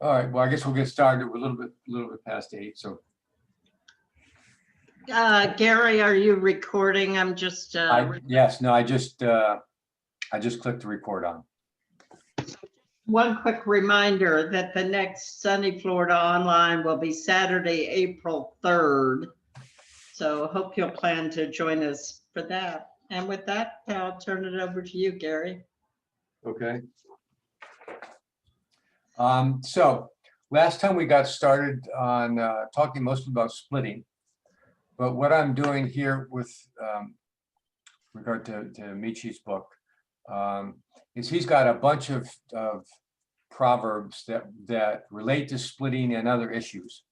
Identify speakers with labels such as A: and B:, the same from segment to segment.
A: All right, well, I guess we'll get started. We're a little bit past 8, so.
B: Gary, are you recording? I'm just.
A: Yes, no, I just clicked the record on.
B: One quick reminder that the next Sunny Florida Online will be Saturday, April 3rd. So hope you'll plan to join us for that. And with that, I'll turn it over to you, Gary.
A: Okay. So last time we got started on talking mostly about splitting, but what I'm doing here with regard to Michi's book is he's got a bunch of proverbs that relate to splitting and other issues,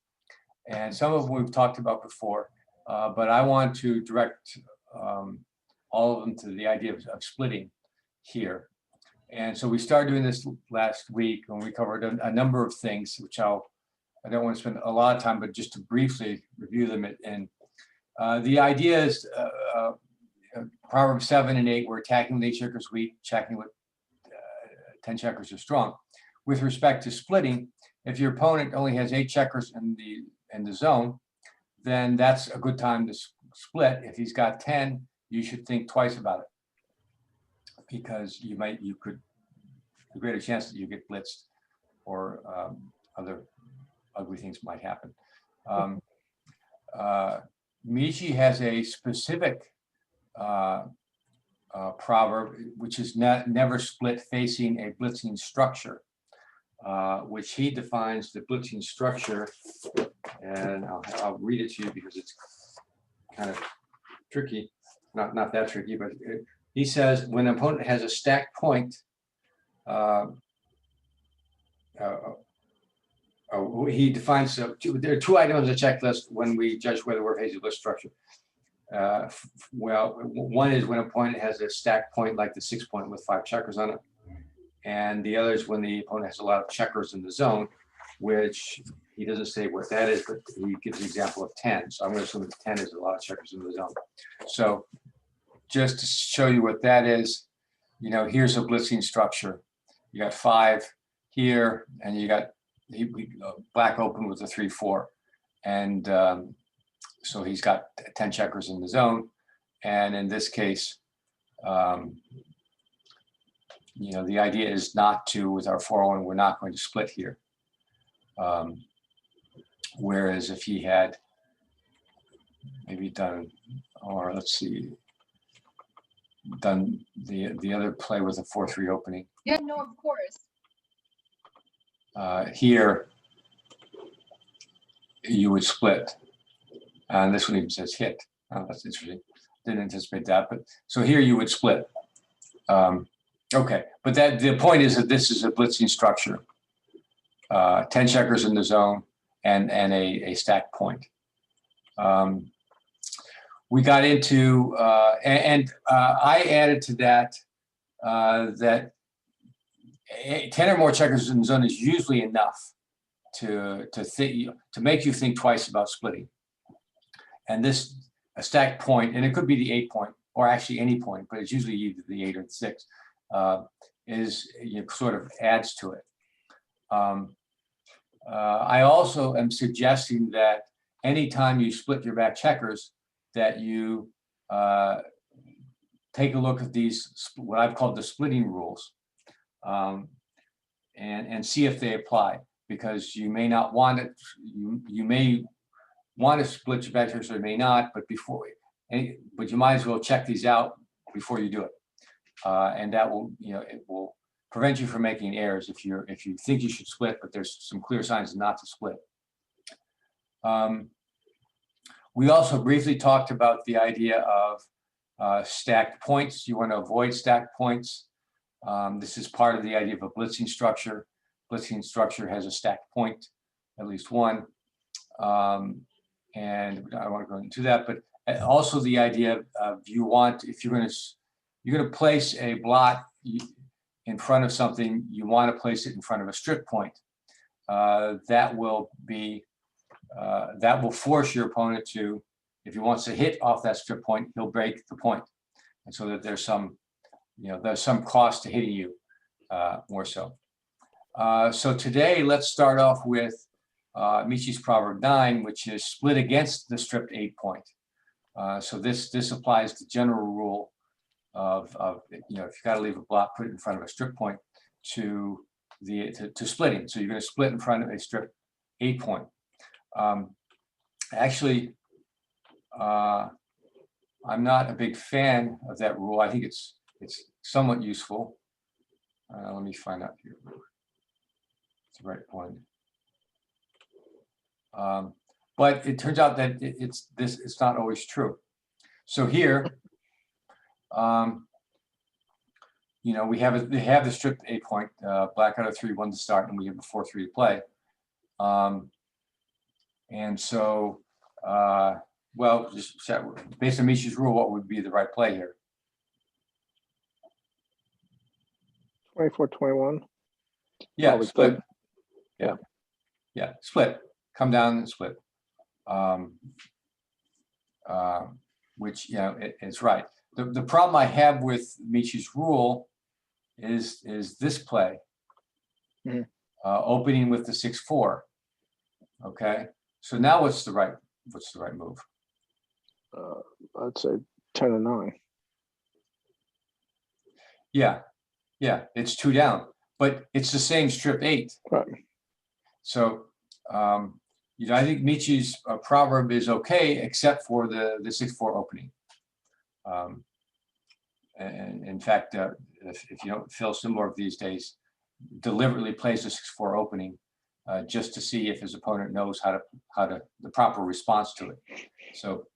A: and some of them we've talked about before, but I want to direct all of them to the idea of splitting here. And so we started doing this last week when we covered a number of things, which I don't want to spend a lot of time, but just to briefly review them. And the idea is Proverbs 7 and 8, we're attacking with 8 checkers weak, checking with 10 checkers are strong. With respect to splitting, if your opponent only has 8 checkers in the zone, then that's a good time to split. If he's got 10, you should think twice about it, because you could, a greater chance that you get blitzed or other ugly things might happen. Michi has a specific proverb, which is never split facing a blitzing structure, which he defines the blitzing structure, and I'll read it to you because it's kind of tricky, not that tricky, but he says when an opponent has a stacked point, he defines there are 2 items on the checklist when we judge whether we're facing a blitz structure. Well, one is when an opponent has a stacked point like the 6 point with 5 checkers on it, and the other is when the opponent has a lot of checkers in the zone, which he doesn't say what that is, but he gives an example of 10. So I'm going to assume that 10 is a lot of checkers in the zone. So just to show you what that is, here's a blitzing structure. You got 5 here, and you got black open with a 3-4, and so he's got 10 checkers in the zone. And in this case, the idea is not to, with our 4-1, we're not going to split here. Whereas if he had maybe done, or let's see, done the other play with a 4-3 opening.
C: Yeah, no, of course.
A: Here, you would split. And this one even says hit. Oh, that's interesting. Didn't anticipate that, but so here you would split. Okay, but the point is that this is a blitzing structure. 10 checkers in the zone and a stack point. We got into I added to that that 10 or more checkers in the zone is usually enough to make you think twice about splitting. And this a stacked point, and it could be the 8 point or actually any point, but it's usually either the 8 or the 6. Is sort of adds to it. I also am suggesting that anytime you split your back checkers, that you take a look at these, what I've called the splitting rules, and see if they apply, because you may not want it. You may want to split your back checkers, or you may not, but you might as well check these out before you do it. And that will, it will prevent you from making errors if you think you should split, but there's some clear signs not to split. We also briefly talked about the idea of stacked points. You want to avoid stacked points. This is part of the idea of a blitzing structure. Blitzing structure has a stacked point, at least one. And I don't want to go into that, but also the idea of if you're going to place a blot in front of something, you want to place it in front of a strip point. That will force your opponent to, if he wants to hit off that strip point, he'll break the point. And so that there's some cost to hitting you more so. So today, let's start off with Michi's Proverb 9, which is split against the stripped 8-point. So this applies the general rule of if you got to leave a block, put it in front of a strip point to splitting. So you're going to split in front of a strip 8-point. Actually, I'm not a big fan of that rule. I think it's somewhat useful. Let me find out here. It's the right one. But it turns out that it's not always true. So here, we have the stripped 8-point, black out of 3, 1 to start, and we have a 4-3 to play. And so, well, just based on Michi's rule, what would be the right play here?
C: 24, 21.
A: Yeah,
C: Probably
A: split.
C: split.
A: Yeah, split. Come down and split. Which it's right. The problem I have with Michi's rule is this play, opening with the 6-4. Okay, so now what's the right move?
C: I'd say 10 and 9.
A: Yeah, it's 2 down, but it's the same strip 8.
C: Right.
A: So I think Michi's proverb is okay, except for the 6-4 opening. And in fact, if you don't, Phil Simorg these days deliberately plays the 6-4 opening just to see if his opponent knows how to the proper response to it. So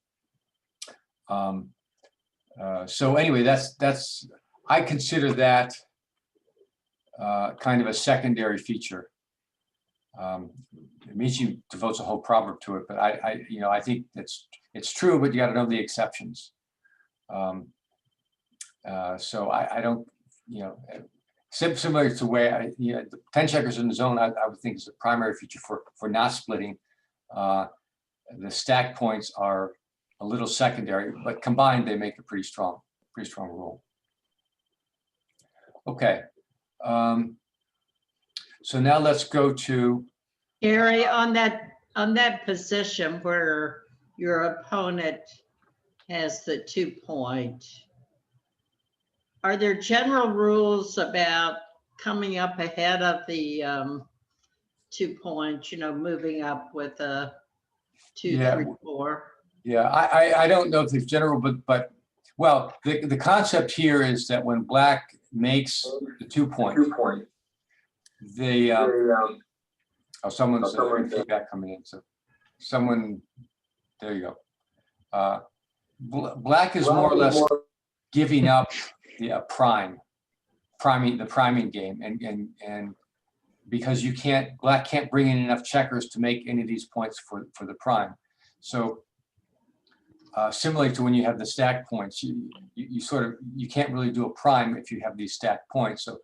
A: so anyway, that's I consider that kind of a secondary feature. Michi devotes a whole proverb to it, but I think it's true, but you got to know the exceptions. So I don't, similar to where the 10 checkers in the zone, I would think is the primary feature for not splitting. The stack points are a little secondary, but combined they make a pretty strong rule. Okay. So now let's go to
B: Gary, on that position where your opponent has the 2-point, are there general rules about coming up ahead of the 2-point, moving up with a 2, 3, 4?
A: Yeah, I don't know if it's general, but well, the concept here is that when black makes the 2-point, someone's feedback coming in. So there you go. Black is more or less giving up the priming game, and because black can't bring in enough checkers to make any of these points for the prime. So similarly to when you have the stack points, you can't really do a prime if you have these stacked points. So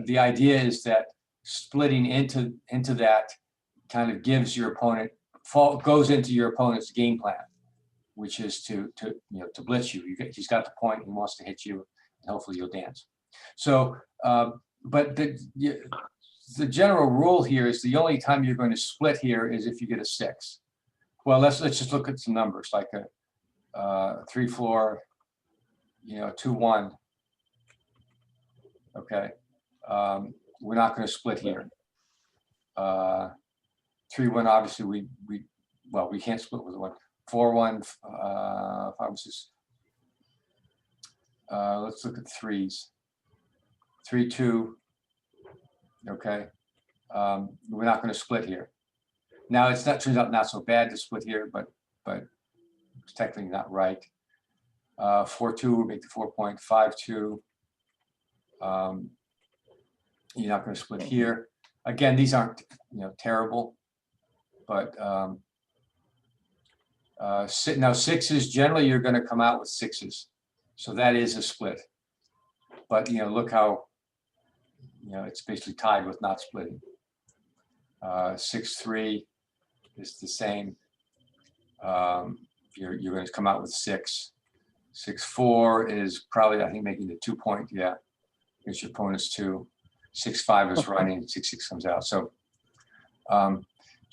A: the idea is that splitting into that kind of gives your opponent goes into your opponent's game plan, which is to blitz you. He's got the point, he wants to hit you, and hopefully you'll dance. So, but the general rule here is the only time you're going to split here is if you get a 6. Well, let's just look at some numbers like a 3-4, 2-1. Okay, we're not going to split here. 3-1, obviously we can't split with 1. 4-1, 5, 6. Let's look at 3s. 3-2. Okay, we're not going to split here. Now turns out not so bad to split here, but it's technically not right. 4-2 would make the 4-point. 5-2. You're not going to split here. Again, these aren't terrible, but now 6s generally you're going to come out with 6s, so that is a split. But look how it's basically tied with not splitting. 6-3 is the same. You're going to come out with 6. 6-4 is probably, I think, making the 2-point. Yeah, against your opponent's 2. 6-5 is running, 6-6 comes out. So the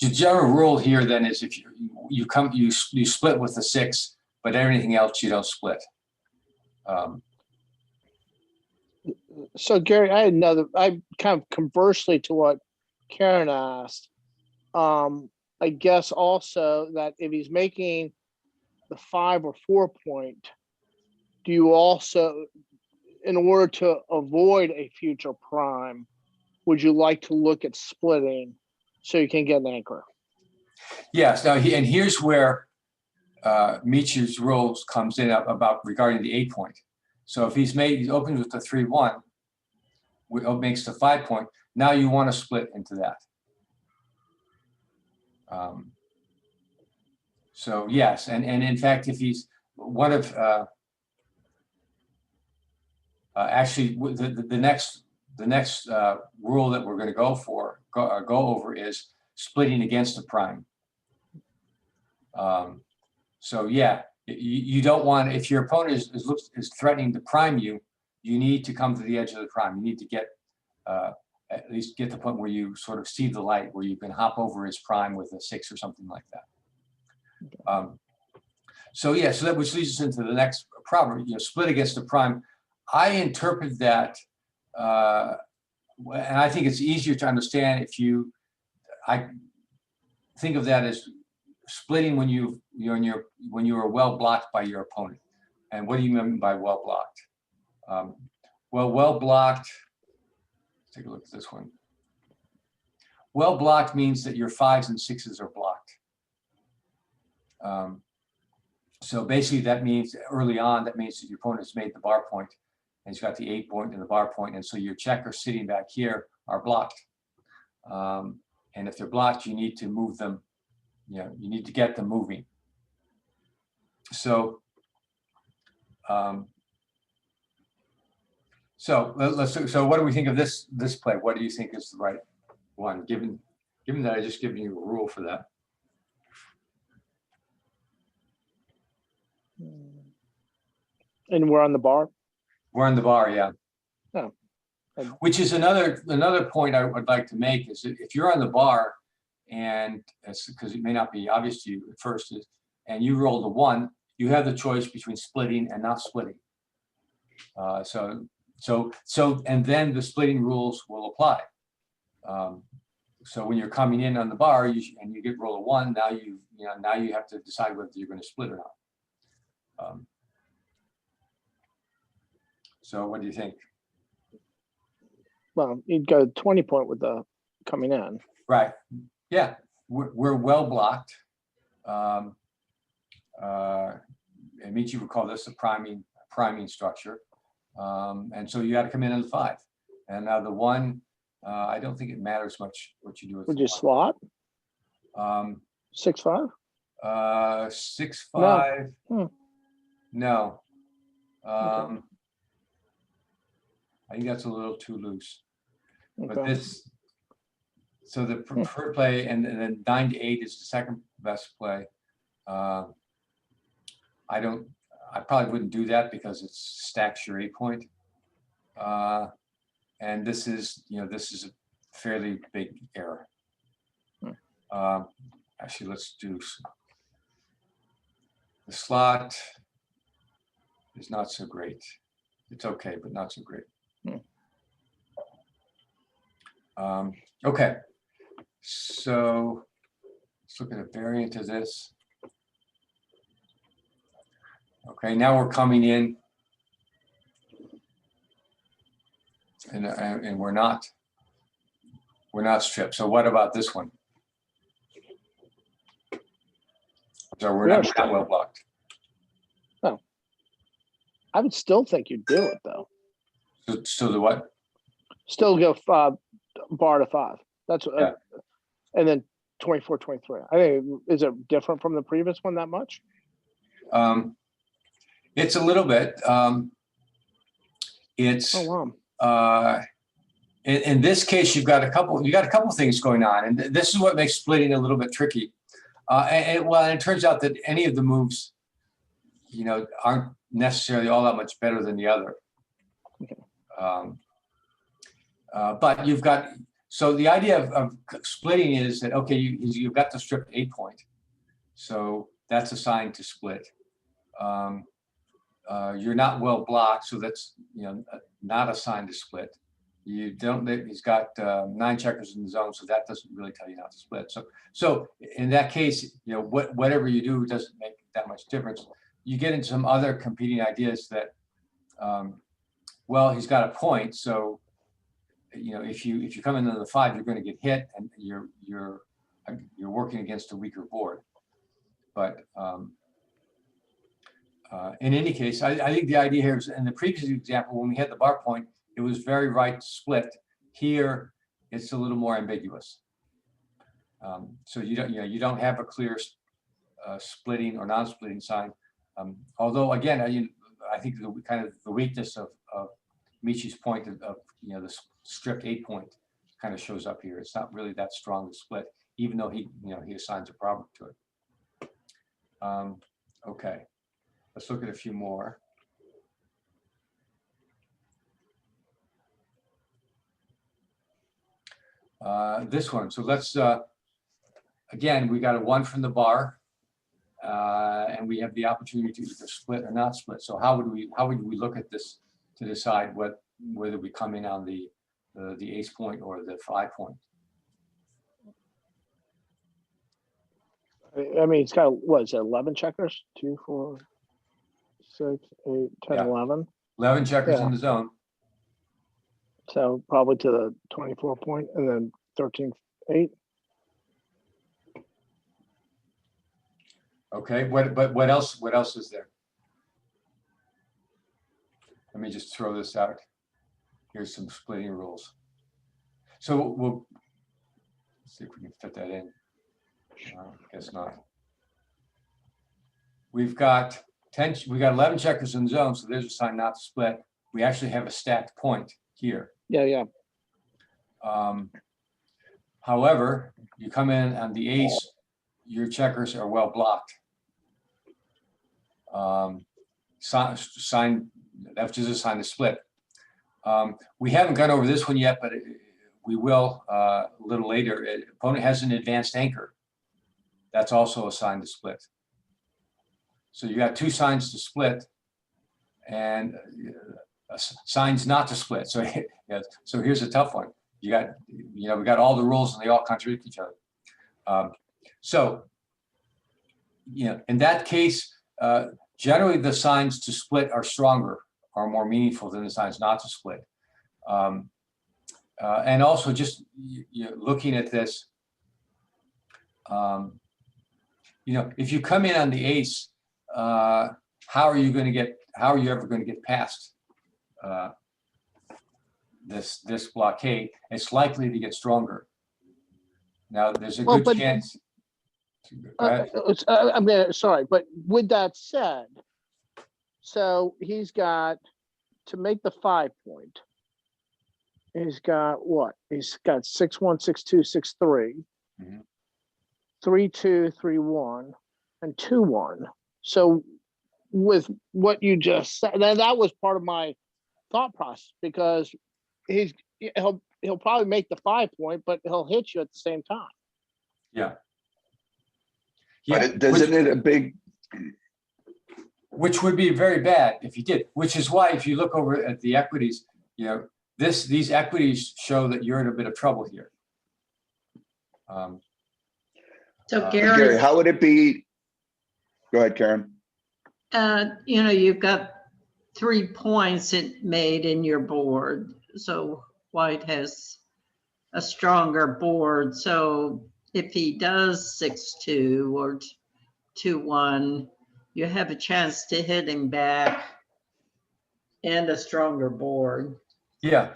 A: general rule here then is if you split with the 6, but everything else you don't split.
C: So Gary, I kind of conversely to what Karen asked. I guess also that if he's making the 5 or 4 point, do you also, in order to avoid a future prime, would you like to look at splitting so you can get an anchor?
A: Yes. Now, and here's where Michi's rules comes in about regarding the 8 point. So if he opens with the 3-1, makes the 5 point. Now you want to split into that. So yes, and in fact, if he's one of actually the next rule that we're going to go over is splitting against the prime. So yeah, you don't want, if your opponent is threatening to prime you, you need to come to the edge of the prime. You need to get at least get to the point where you sort of see the light, where you can hop over his prime with a 6 or something like that. So yeah, so that which leads us into the next proverb, split against the prime. I interpret that, and I think it's easier to understand I think of that as splitting when you are well blocked by your opponent. And what do you mean by well blocked? Well blocked. Let's take a look at this one. Well blocked means that your 5s and 6s are blocked. So basically that means early on, that means that your opponent has made the bar point and he's got the 8 point and the bar point. And so your checkers sitting back here are blocked. And if they're blocked, you need to move them. You need to get them moving. So, so what do we think of this play? What do you think is the right one, given that I just given you a rule for that?
C: And we're on the bar?
A: We're on the bar, yeah.
C: Oh.
A: Which is another point I would like to make is that if you're on the bar, and because it may not be obvious to you at first, and you rolled a 1, you have the choice between splitting and not splitting. And then the splitting rules will apply. So when you're coming in on the bar and you get roll a 1, now you have to decide whether you're going to split or not. So what do you think?
C: Well, you'd go 20 point with the coming in.
A: Right. Yeah, we're well blocked. And Michi would call this a priming structure. And so you got to come in on the 5. And now the 1, I don't think it matters much what you do with.
C: Would you slot? 6-5?
A: 6-5. No.
C: Okay.
A: I think that's a little too loose.
C: Okay.
A: But so the preferred play, and then 9-8 is the second best play. I probably wouldn't do that because it stacks your 8 point. And this is a fairly big error. Actually, let's do the slot is not so great. It's okay, but not so great. Okay, so let's look at a variant of this. Okay, now we're coming in, and we're not stripped. So what about this one? So we're not well blocked.
C: Oh, I would still think you'd do it though.
A: So still do what?
C: Still go bar to 5. That's what,
A: Yeah.
C: And then 24, 23. I think, is it different from the previous one that much?
A: It's a little bit. It's in this case, you got a couple things going on, and this is what makes splitting a little bit tricky. And it turns out that any of the moves, aren't necessarily all that much better than the other. But you've got, so the idea of splitting is that, okay, you've got the strip 8-point. So that's assigned to split. You're not well blocked, so that's, not assigned to split. You don't, he's got 9 checkers in the zone, so that doesn't really tell you not to split. So in that case, whatever you do doesn't make that much difference. You get into some other competing ideas that, well, he's got a point, so if you come into the 5, you're going to get hit, and you're working against a weaker board. But in any case, I think the idea here is, in the previous example, when we had the bar point, it was very right to split. Here, it's a little more ambiguous. So you don't have a clear splitting or non-splitting sign. Although again, I think the weakness of Michi's point of the stripped 8-point kind of shows up here. It's not really that strong to split, even though he assigns a problem to it. Okay, let's look at a few more. This one. So let's again, we got a 1 from the bar, and we have the opportunity to either split or not split. So how would we look at this to decide whether we come in on the ace point or the 5-point?
C: I mean, it's got, what is it, 11 checkers? 2, 4, 6, 8, 10,
A: Yeah.
C: 11.
A: 11 checkers
C: Yeah.
A: in the zone.
C: So probably to the 24-point, and then 13, 8.
A: Okay, but what else is there? Let me just throw this out. Here's some splitting rules. So we'll see if we can fit that in. I guess not. We've got 11 checkers in the zone, so there's a sign not to split. We actually have a stacked point here.
C: Yeah.
A: However, you come in on the ace, your checkers are well blocked. Sign, that's just a sign to split. We haven't gone over this one yet, but we will a little later. Opponent has an advanced anchor. That's also a sign to split. So you got 2 signs to split and signs not to split. So, so here's a tough one. We got all the rules and they all contradict each other. So, in that case, generally the signs to split are stronger, are more meaningful than the signs not to split. And also just looking at this, if you come in on the ace, how are you ever going to get past this blockade? It's likely to get stronger. Now there's a good chance.
C: I mean, sorry, but with that said, so he's got to make the 5-point. He's got what? He's got 6-1, 6-2, 6-3, 3-2, 3-1, and 2-1. So with what you just said, that was part of my thought process, because he'll probably make the 5-point, but he'll hit you at the same time.
A: Yeah.
D: But doesn't it a big?
A: Which would be very bad if he did. Which is why, if you look over at the equities, these equities show that you're in a bit of trouble here.
B: So
D: Gary, how would it be? Go ahead, Karen.
B: You've got 3 points it made in your board. So white has a stronger board. So if he does 6-2 or 2-1, you have a chance to hit him back and a stronger board.
A: Yeah.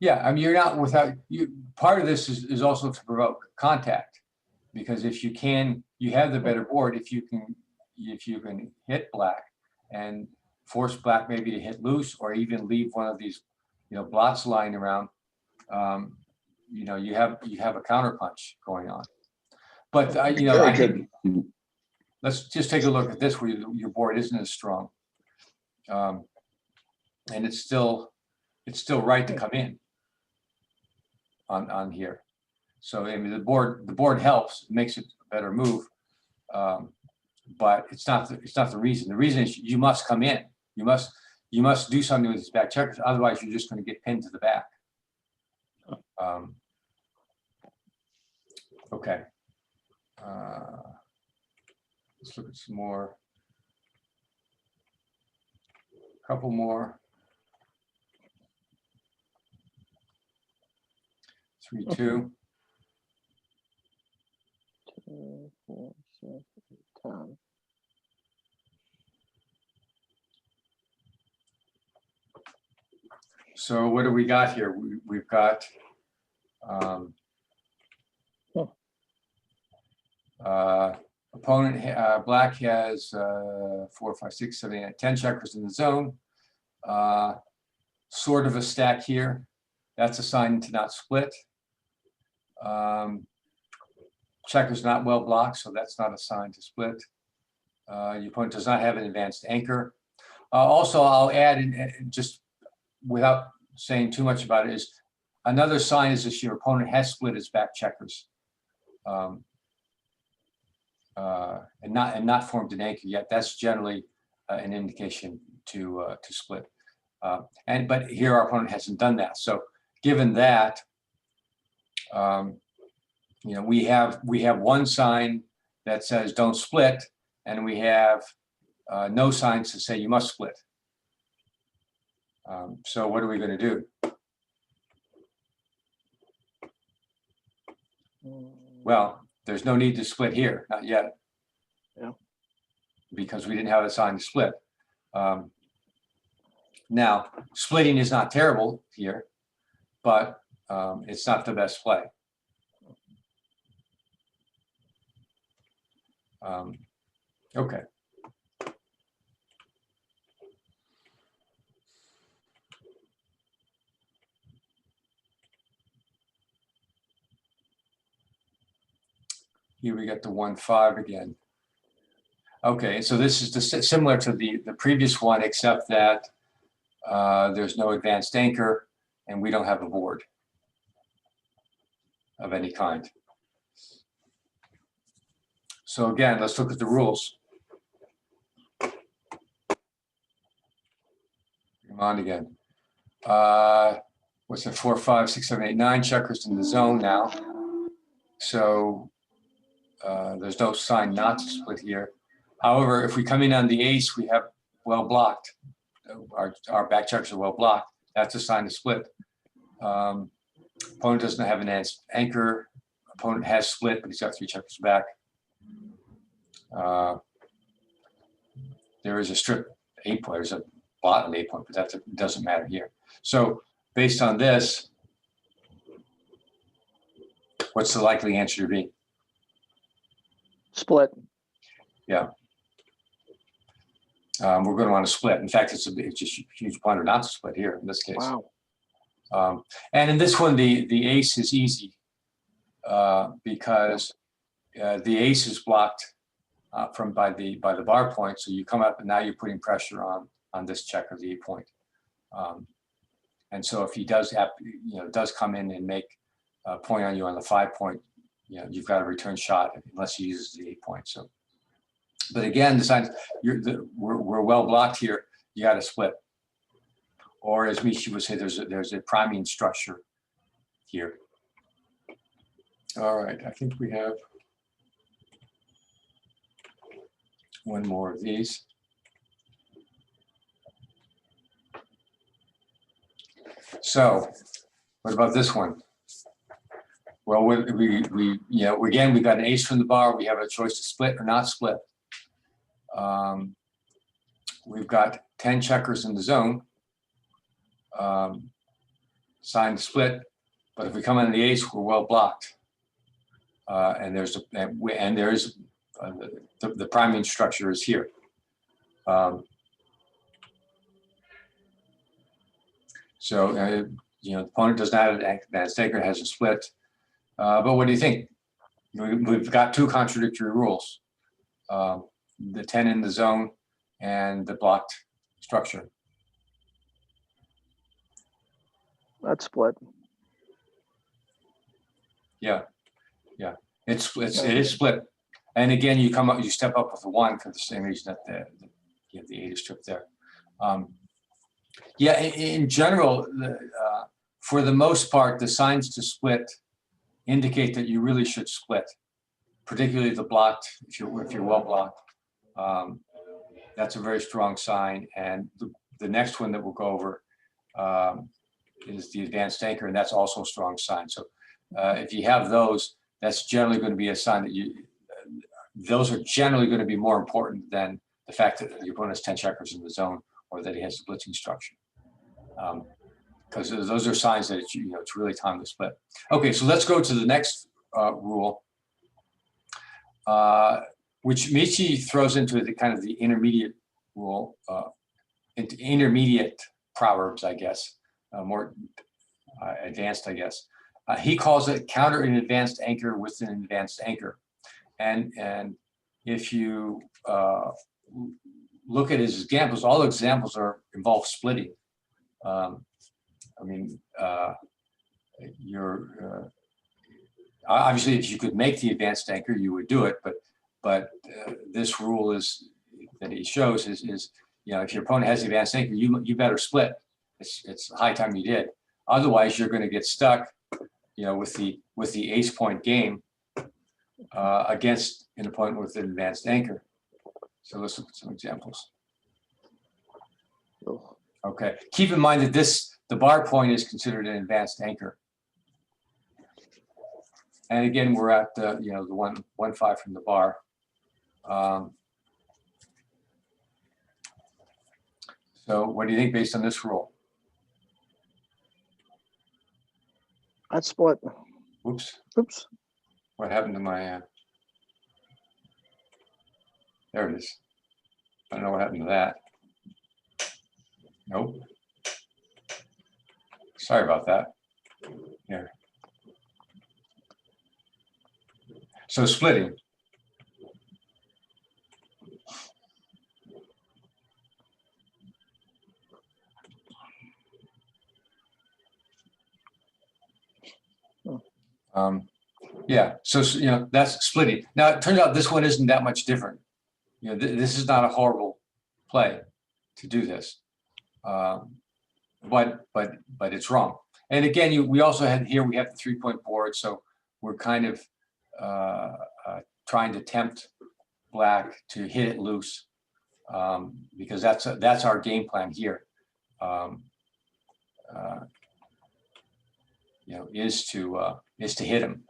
A: I mean, you're not without you. Part of this is also to provoke contact, because if you have the better board. If you can hit black and force black maybe to hit loose, or even leave one of these, blots lying around, you have a counterpunch going on. But I think, let's just take a look at this where your board isn't as strong. And it's still right to come in on here. So I mean, the board helps, makes it a better move. But it's not the reason. The reason is you must come in. You must do something with these back checkers. Otherwise, you're just going to get pinned to the back. Okay. Let's look at some more. Couple more. 3-2.
C: 2, 4, 6, 10.
A: So what do we got here? We've got opponent black has 4, 5, 6, 7, 8, 10 checkers in the zone. Sort of a stack here. That's a sign to not split. Checker's not well blocked, so that's not a sign to split. Your opponent does not have an advanced anchor. Also, I'll add in, just without saying too much about it, is another sign is if your opponent has split its back checkers and not formed an anchor yet. That's generally an indication to split. But here our opponent hasn't done that. So given that, you know, we have one sign that says don't split, and we have no signs to say you must split. So what are we going to do? Well, there's no need to split here, not yet.
C: Yeah.
A: Because we didn't have a sign to split. Now, splitting is not terrible here, but it's not the best play. Okay. Here we get the 1-5 again. Okay, so this is similar to the previous one, except that there's no advanced anchor and we don't have a board of any kind. So again, let's look at the rules. Come on again. What's it? 4, 5, 6, 7, 8, 9 checkers in the zone now. So there's no sign not to split here. However, if we come in on the ace, we have well blocked. Our back checkers are well blocked. That's a sign to split. Opponent doesn't have an anchor. Opponent has split, but he's got 3 checkers back. There is a strip 8 point. There's a bottom 8 point, but that doesn't matter here. So based on this, what's the likely answer to be?
C: Split.
A: Yeah. We're going to want to split. In fact, it's just a huge blunder not to split here in this case.
C: Wow.
A: And in this one, the ace is easy because the ace is blocked by the bar point. So you come up and now you're putting pressure on this checker, the 8 point. And so if he does come in and make a point on you on the 5 point, you've got a return shot unless he uses the 8 point. So, but again, the signs we're well blocked here. You got to split, or as Michi would say, there's a priming structure here. All right, I think we have one more of these. So, what about this one? Well, again, we got an ace from the bar. We have a choice to split or not split. We've got 10 checkers in the zone. Sign to split, but if we come on the ace, we're well blocked. And the priming structure is here. The opponent does not have an advanced anchor, has a split. But what do you think? We've got 2 contradictory rules. The 10 in the zone and the blocked structure.
C: That's split.
A: Yeah, it is split. And again, you step up with a 1 for the same reason that you have the 8 is stripped there. Yeah, in general, for the most part, the signs to split indicate that you really should split, particularly the blocked, if you're well blocked. That's a very strong sign. And the next one that we'll go over is the advanced anchor, and that's also a strong sign. So if you have those, that's generally going to be a sign that those are generally going to be more important than the fact that your opponent has 10 checkers in the zone or that he has a blitzing structure. Because those are signs that it's really time to split. Okay, so let's go to the next rule, which Michi throws into the kind of the intermediate rule, into intermediate proverbs, I guess, more advanced, I guess. He calls it counter an advanced anchor with an advanced anchor. And if you look at his examples, all the examples involve splitting. I mean, obviously, if you could make the advanced anchor, you would do it. But this rule that he shows is if your opponent has the advanced anchor, you better split. It's high time you did. Otherwise, you're going to get stuck, with the ace point game against an opponent with an advanced anchor. So let's look at some examples. Okay, keep in mind that the bar point is considered an advanced anchor. And again, we're at the 1-5 from the bar. So what do you think based on this rule?
C: That's split.
A: Oops,
C: Oops.
A: what happened to my, there it is. I don't know what happened to that. Nope. Sorry about that. Here. So splitting. Yeah, so that's splitting. Now it turns out this one isn't that much different. This is not a horrible play to do this, but it's wrong. And again, we also have the 3-point board, so we're kind of trying to tempt black to hit it loose, because that's our game plan here. Is to hit him.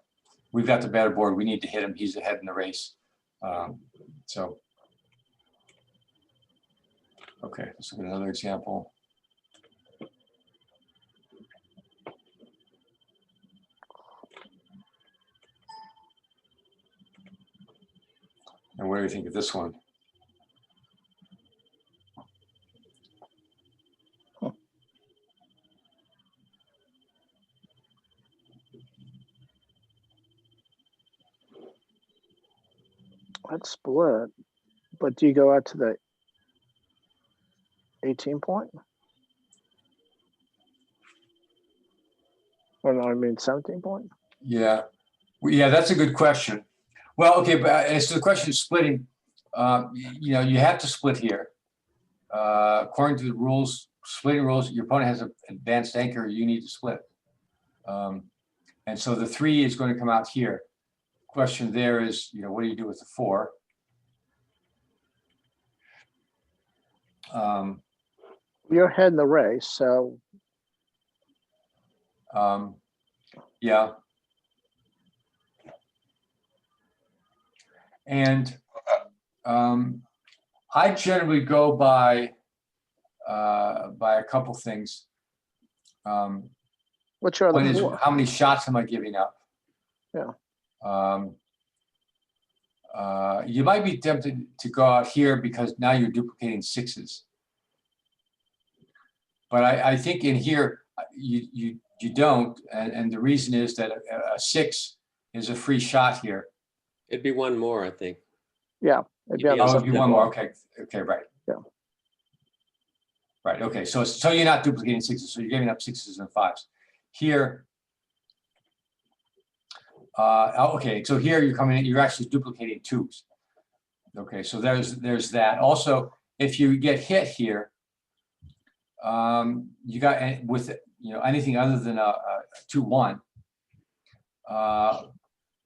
A: We've got the better board. We need to hit him. He's ahead in the race. So, okay, let's look at another example. And what do you think of this one?
C: That's split. But do you go out to the 18 point? Or no, I mean 17 point?
A: Yeah, that's a good question. Well, okay, but as to the question of splitting, you have to split here. According to the rules, splitting rules, your opponent has an advanced anchor, you need to split. And so the 3 is going to come out here. Question there is, what do you do with the 4?
C: You're ahead in the race, so
A: yeah. And I generally go by a couple things.
C: what's your
A: One
C: other
A: is,
C: four?
A: how many shots am I giving up?
C: Yeah.
A: You might be tempted to go out here because now you're duplicating 6s. But I think in here you don't, and the reason is that a 6 is a free shot here.
E: It'd be one more, I think.
C: Yeah. It'd be on the
A: Oh, it'd
C: second
A: be one more.
C: floor.
A: Okay, right.
C: Yeah.
A: Right. Okay. So you're not duplicating 6s. So you're giving up 6s and 5s. here. Okay, so here you're coming in, you're actually duplicating twos. Okay, so there's that. Also, if you get hit here, you got with anything other than a 2-1,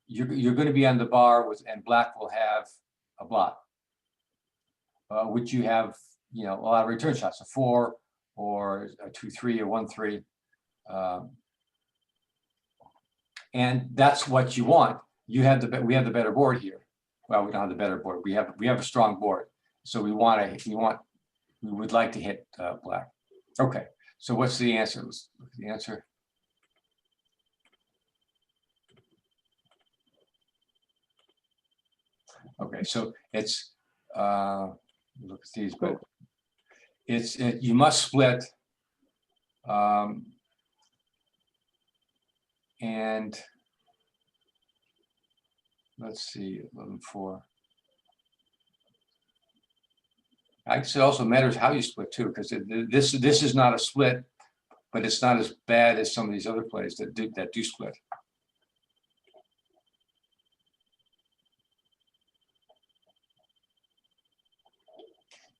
A: you're going to be on the bar with, and black will have a blot, which you have a lot of return shots, a 4 or a 2-3 or 1-3, and that's what you want. We have the better board here. Well, we don't have the better board. We have a strong board, so we would like to hit black. Okay, so what's the answer? Let's look at the answer. Okay, so it's look at these, but you must split, and let's see, 11-4. I guess it also matters how you split too, because this is not a split, but it's not as bad as some of these other plays that do split.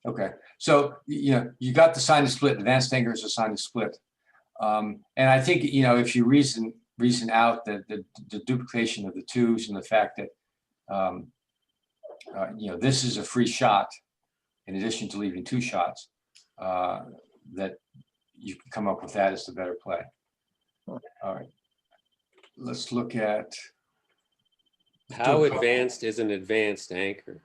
A: Okay, so you got the sign to split. Advanced anchor is a sign to split, and I think if you reason out the duplication of the twos and the fact that this is a free shot, in addition to leaving 2 shots, that you can come up with that as the better play. All right, let's look at
E: How advanced is an advanced anchor?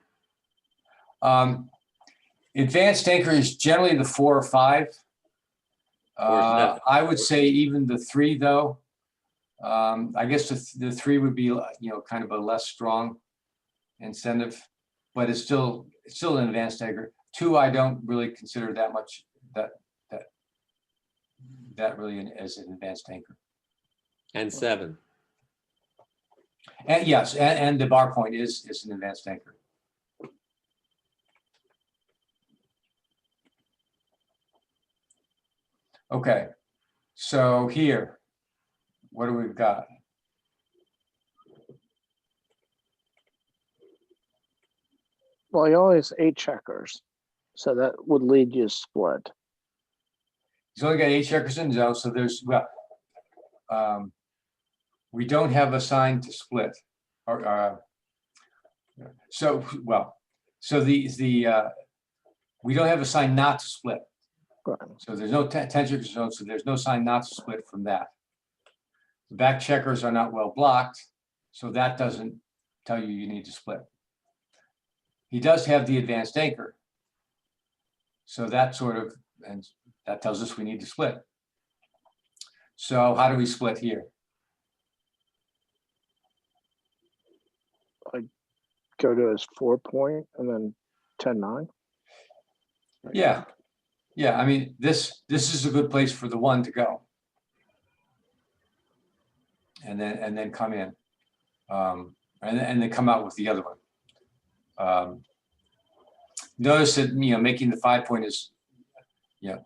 A: Advanced anchor is generally the 4 or 5. I would say even the 3 though. I guess the 3 would be kind of a less strong incentive, but it's still an advanced anchor. 2 I don't really consider that much that really as an advanced anchor.
E: And 7.
A: And yes, and the bar point is an advanced anchor. Okay, so here, what do we've got?
C: Well, he only has 8 checkers, so that would lead you to split.
A: He's only got 8 checkers in zone, so there's we don't have a sign to split, or so we don't have a sign not to split.
C: Right.
A: So there's no 10 checkers zone, so there's no sign not to split from that. The back checkers are not well blocked, so that doesn't tell you need to split. He does have the advanced anchor, so that that tells us we need to split. So how do we split here?
C: Go to his 4 point and then 10-9.
A: Yeah, I mean this is a good place for the 1 to go, and then come in, and then come out with the other one. Notice that making the 5 point is this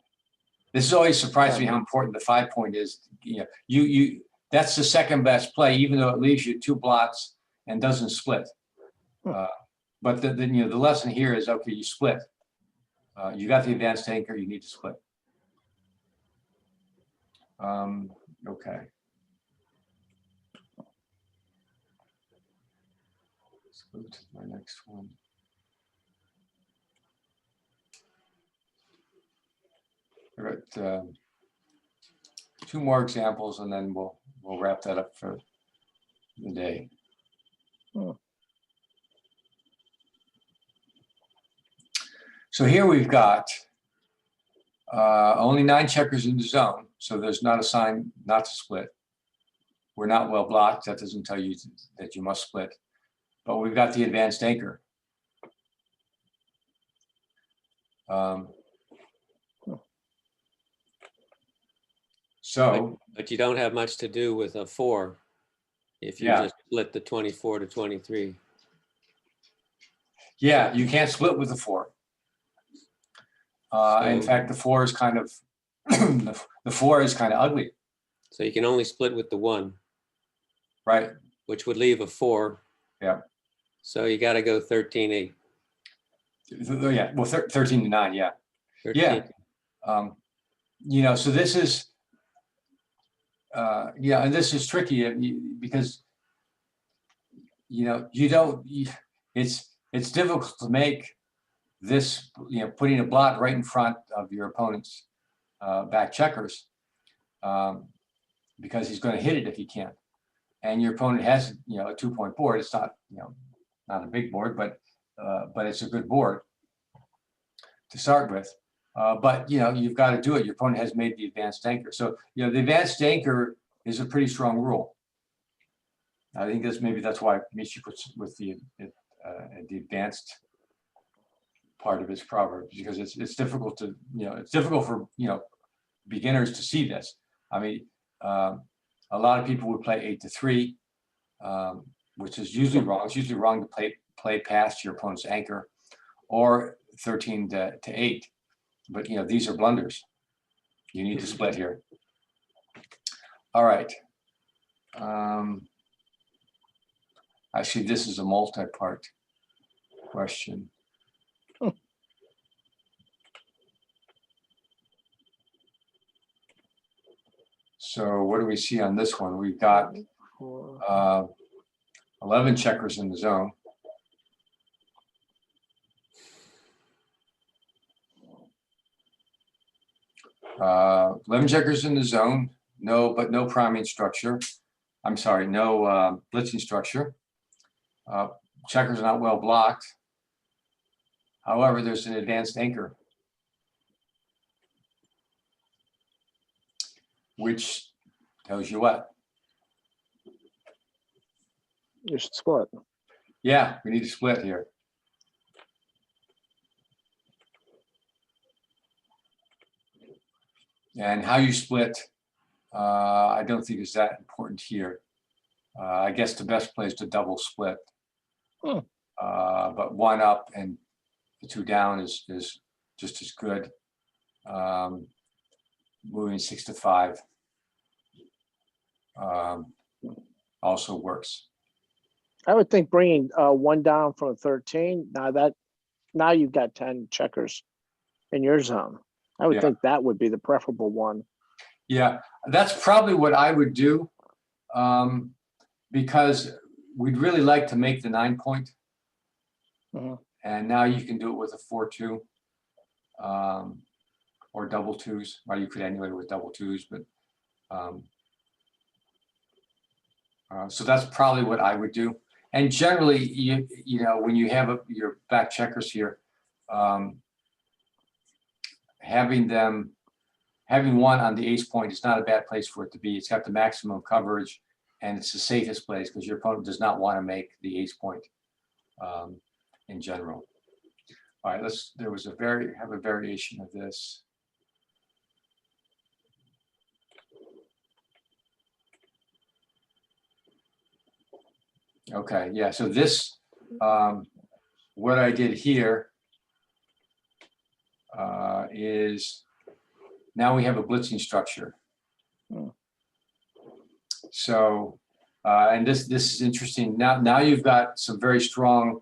A: has always surprised me how important the 5 point is. You that's the second best play, even though it leaves you 2 blots and doesn't split. But the lesson here is, okay, you split. You got the advanced anchor, you need to split. Okay. Let's go to my next one. All right, 2 more examples, and then we'll wrap that up for the day. So here we've got only 9 checkers in the zone, so there's not a sign not to split. We're not well blocked. That doesn't tell you that you must split, but we've got the advanced anchor.
E: But you don't have much to do with a 4 if you just split the 24 to 23.
A: Yeah, you can't split with the 4. In fact, the 4 is kind of the 4 is kind of ugly.
E: So you can only split with the 1,
A: right?
E: which would leave a 4.
A: Yeah.
E: So you got to go 13-8.
A: Yeah, well, 13 to 9, yeah.
E: 13.
A: Yeah. So this is, and this is tricky because, you don't, it's difficult to make this, putting a blot right in front of your opponent's back checkers, because he's going to hit it if he can. And your opponent has, a 2-point board. It's not, not a big board, but it's a good board to start with. But you've got to do it. Your opponent has made the advanced anchor. So the advanced anchor is a pretty strong rule. I think that's why Michi puts with the advanced part of his proverb, because it's difficult to it's difficult for beginners to see this. I mean, a lot of people would play 8-3, which is usually wrong. It's usually wrong to play past your opponent's anchor, or 13-8. But these are blunders. You need to split here. All right. Actually, this is a multi-part question. So what do we see on this one? We've got 11 checkers in the zone. Uh, 11 checkers in the zone, no priming structure. I'm sorry, no blitzing structure. Checkers are not well blocked. However, there's an advanced anchor, which tells you what?
C: You should split.
A: Yeah, we need to split here. And how you split, I don't think is that important here. I guess the best play is to double split. But 1 up and the 2 down is just as good. Moving 6-5 also works.
C: I would think bringing 1 down from a 13. Now you've got 10 checkers in your zone. I would think that would be the preferable one.
A: Yeah, that's probably what I would do, because we'd really like to make the 9-point. And now you can do it with a 4-2, or double 2s, or you could emulate it with double 2s, but so that's probably what I would do. And generally, when you have your back checkers here, having 1 on the ace point is not a bad place for it to be. It's got the maximum coverage, and it's the safest place because your opponent does not want to make the ace point in general. All right, have a variation of this. Okay, yeah, so this, what I did here is now we have a blitzing structure. So, and this is interesting. Now you've got some very strong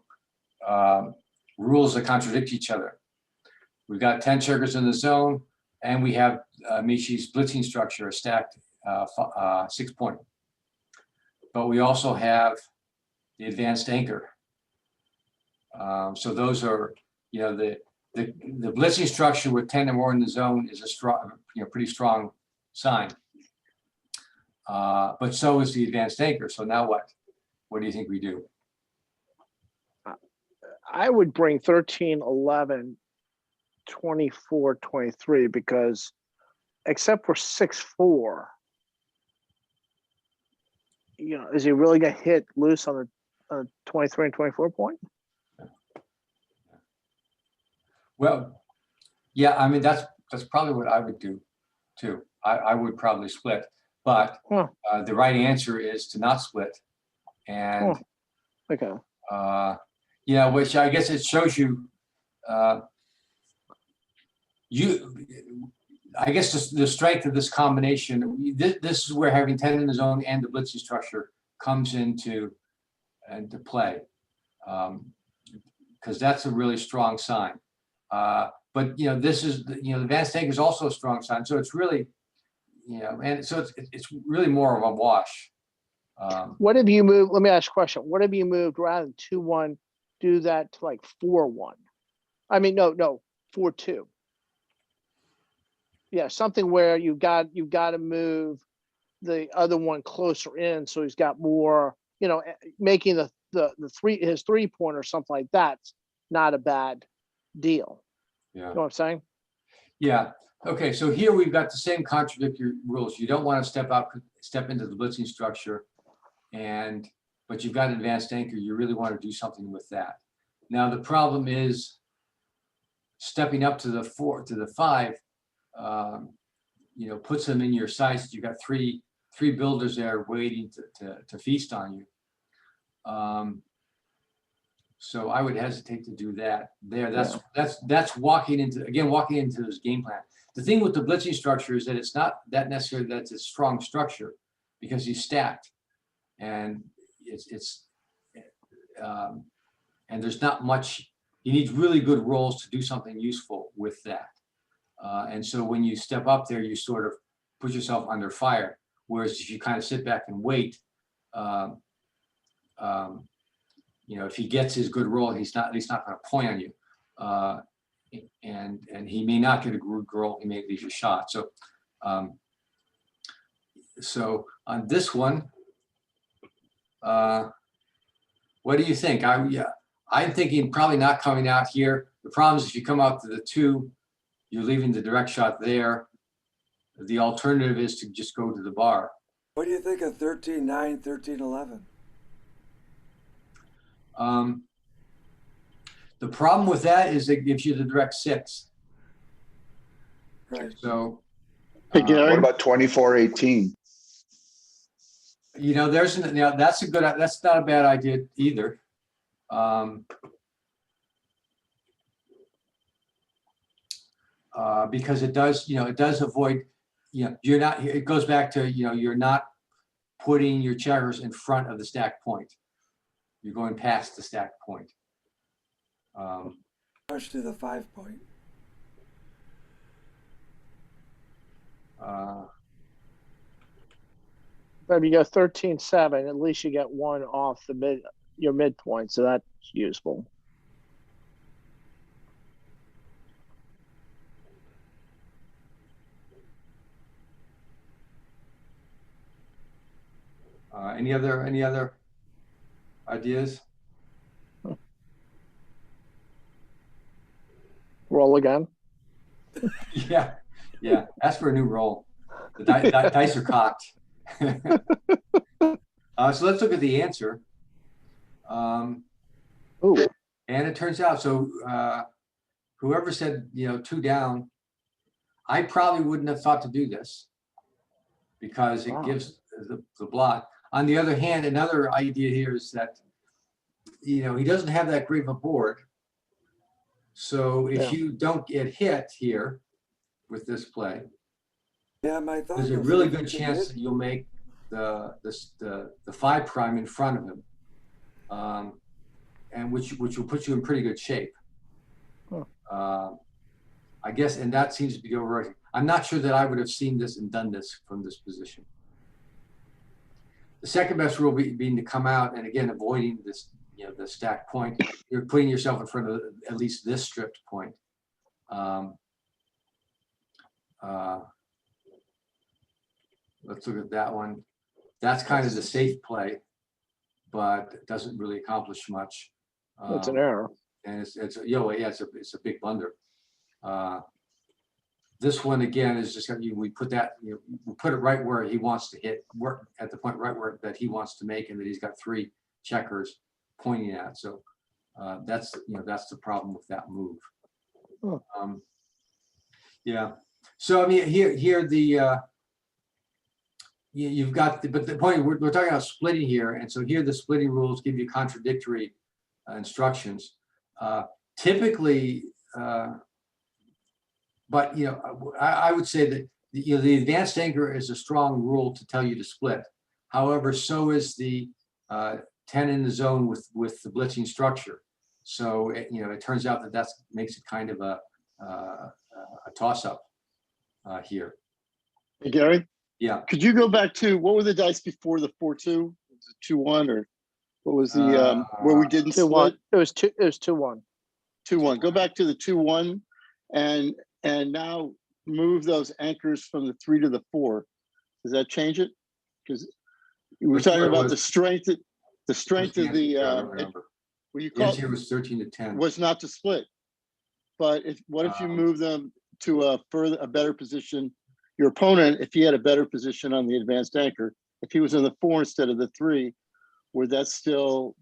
A: rules that contradict each other. We've got 10 checkers in the zone, and we have Michi's blitzing structure, a stacked 6-point. But we also have the advanced anchor. So those are, the blitzing structure with 10 or more in the zone is a strong, pretty strong sign. But so is the advanced anchor. So now what? What do you think we do?
C: I would bring 13, 11, 24, 23, because except for 6-4, is he really going to hit loose on a 23 and 24 point?
A: Well, yeah, I mean, that's probably what I would do too. I would probably split, but the right answer is to not split. And
C: okay.
A: Which I guess it shows you, I guess the strength of this combination, this is where having 10 in the zone and the blitzing structure comes into play. Because that's a really strong sign. But this is the advanced tank is also a strong sign. So it's really, and so it's really more of a wash.
C: What have you moved? Let me ask a question. What have you moved rather than 2-1? Do that to like 4-1. I mean, no, 4-2. Yeah, something where you've got to move the other one closer in, so he's got more. Making his 3-point or something like that's not a bad deal.
A: Yeah.
C: You know what I'm saying?
A: Yeah. Okay. So here we've got the same contradictory rules. You don't want to step into the blitzing structure, but you've got an advanced anchor. You really want to do something with that. Now the problem is stepping up to the 4 to the 5. Puts them in your sights. You've got three builders there waiting to feast on you. So I would hesitate to do that there. That's walking into his game plan. The thing with the blitzing structure is that it's not that necessarily that it's a strong structure, because he's stacked, and and there's not much. You need really good rolls to do something useful with that. And so when you step up there, you sort of put yourself under fire. Whereas if you kind of sit back and wait, if he gets his good roll, he's not going to point on you, and he may not get a good roll. He may leave a shot. So on this one, what do you think? I'm thinking probably not coming out here. The problem is if you come out to the 2, you're leaving the direct shot there. The alternative is to just go to the bar.
F: What do you think of 13-9, 13-11?
A: The problem with that is it gives you the direct 6.
F: Right.
A: So,
D: What about 24-18?
A: that's not a bad idea either. Because it does avoid, it goes back to, you're not putting your checkers in front of the stack point. You're going past the stack point.
F: Push to the 5-point.
C: But if you go 13-7, at least you get 1 off your midpoint, so that's useful.
A: Any other ideas?
C: Roll again.
A: Yeah. Ask for a new roll. The dice are cocked. So let's look at the answer.
C: Ooh.
A: And it turns out, so whoever said 2 down, I probably wouldn't have thought to do this because it gives the block. On the other hand, another idea here is that he doesn't have that great of a board. So if you don't get hit here with this play,
F: My thought
A: there's a
F: was
A: really
F: if
A: good
F: you
A: chance
F: hit-
A: that you'll make the 5 prime in front of him, and which will put you in pretty good shape. I guess, and that seems to be overworking. I'm not sure that I would have seen this and done this from this position. The second best rule being to come out and again avoiding this, the stack point. You're putting yourself in front of at least this stripped point. Let's look at that one. That's kind of the safe play, but it doesn't really accomplish much.
C: It's an error.
A: And it's a big blunder. This one again is just we put it right where he wants to hit, work at the point right where that he wants to make, and that he's got 3 checkers pointing at. So that's the problem with that move. Yeah. So I mean here you've got but the point we're talking about splitting here, and so here the splitting rules give you contradictory instructions. Typically but, you know, I would say that, you know, the advanced anchor is a strong rule to tell you to split. However, so is the 10 in the zone with the blitzing structure. So, you know, it turns out that makes it kind of a toss-up here.
G: Hey, Gary,
A: Yeah.
G: could you go back to, what were the dice before the 4-2? Was it 2-1 or what was the, where we didn't
C: 2-1.
G: split?
C: It was 2-1.
G: 2-1. Go back to the 2-1 and now move those anchors from the 3 to the 4. Does that change it? Because we're
A: Which
G: talking
A: one
G: about
A: was-
G: the strength of
A: What's the
G: the,
A: answer? I don't remember.
G: what you
A: The
G: call
A: answer was 13 to 10.
G: was not to split. But what if you move them to a better position? Your opponent, if he had a better position on the advanced anchor, if he was in the 4 instead of the 3, would that still,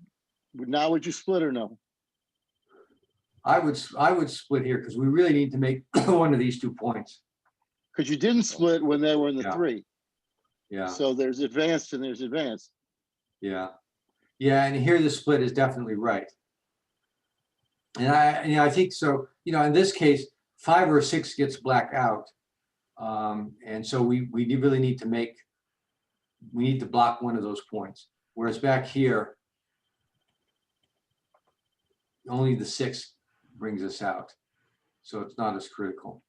G: now would you split or no?
A: I would split here because we really need to make one of these 2 points.
G: Because you didn't split when they were in the
A: Yeah.
G: 3.
A: Yeah,
G: So there's advanced and there's advanced.
A: yeah, yeah. And here the split is definitely right. And I think so. You know, in this case, 5 or 6 gets black out, and so we really need to block one of those points. Whereas back here, only the 6 brings us out, so it's not as critical.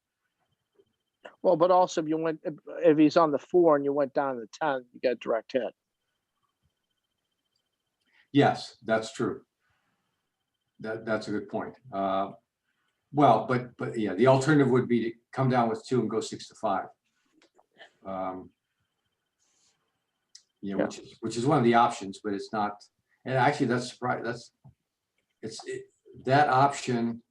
C: Well, but also if he's on the 4 and you went down to the 10, you got direct hit.
A: Yes, that's true. That's a good point. Well, but yeah, the alternative would be to come down with 2 and go 6 to 5. Yeah,
C: Yeah.
A: which is one of the options, but it's not. And actually, that's surprising. That option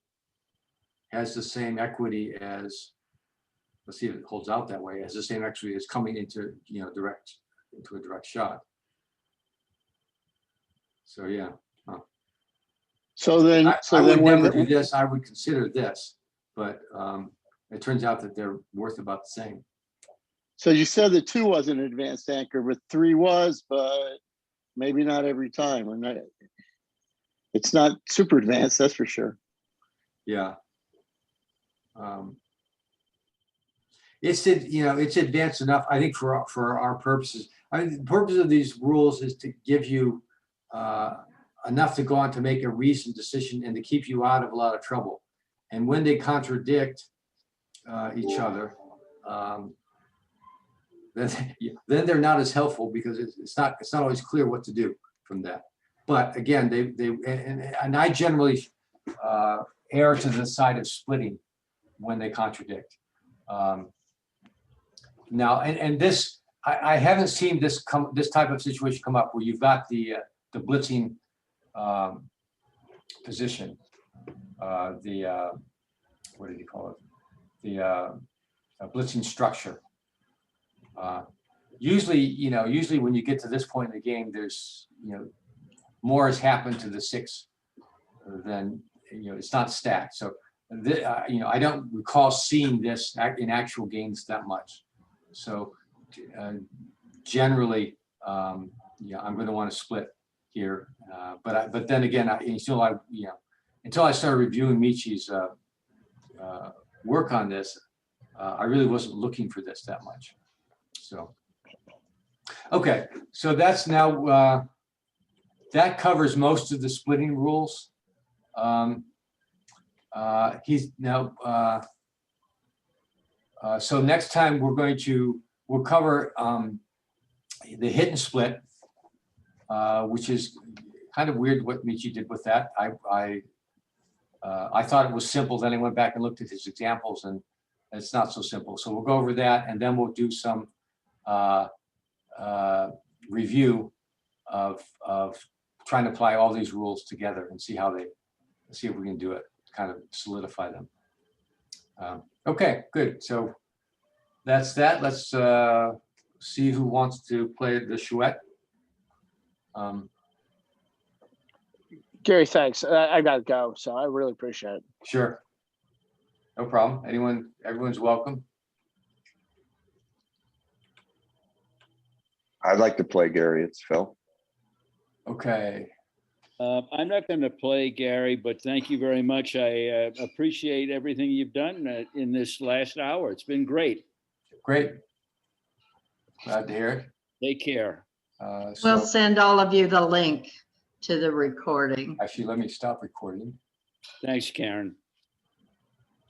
A: has the same equity as. Let's see if it holds out that way. Has the same equity as coming into into a direct shot. So yeah.
G: So then,
A: I would
G: when
A: never do this. I would consider this, but it turns out that they're worth about the same.
G: so you said the 2 wasn't an advanced anchor, but 3 was, but maybe not every time. Or not, it's not super advanced, that's for sure.
A: Yeah. It's advanced enough, I think, for our purposes. I mean, the purpose of these rules is to give you enough to go on to make a reasoned decision and to keep you out of a lot of trouble. And when they contradict each other, then they're not as helpful because it's not always clear what to do from that. But again, and I generally err to the side of splitting when they contradict. Now, and this, I haven't seen this type of situation come up where you've got the blitzing position, what did you call it? The blitzing structure. Usually when you get to this point in the game, there's, more has happened to the 6 than, it's not stacked. So, I don't recall seeing this in actual games that much. So generally, I'm going to want to split here. But then again, until I started reviewing Michi's work on this, I really wasn't looking for this that much. So, okay, so that's now, that covers most of the splitting rules. He's now, so next time we'll cover the hit and split, which is kind of weird what Michi did with that. I thought it was simple, then I went back and looked at his examples and it's not so simple. So we'll go over that and then we'll do some review of trying to apply all these rules together and see if we can do it, kind of solidify them. Okay, good. So that's that. Let's see who wants to play the Chouette.
C: Gary, thanks. I gotta go, so I really appreciate it.
A: Sure. No problem. Everyone's welcome.
D: I'd like to play, Gary. It's Phil.
A: Okay.
H: I'm not going to play, Gary, but thank you very much. I appreciate everything you've done in this last hour. It's been great.
A: Great. Glad to hear it.
H: Take care.
B: We'll
A: So
B: send all of you the link to the recording.
A: actually, let me stop recording.
H: Thanks, Karen.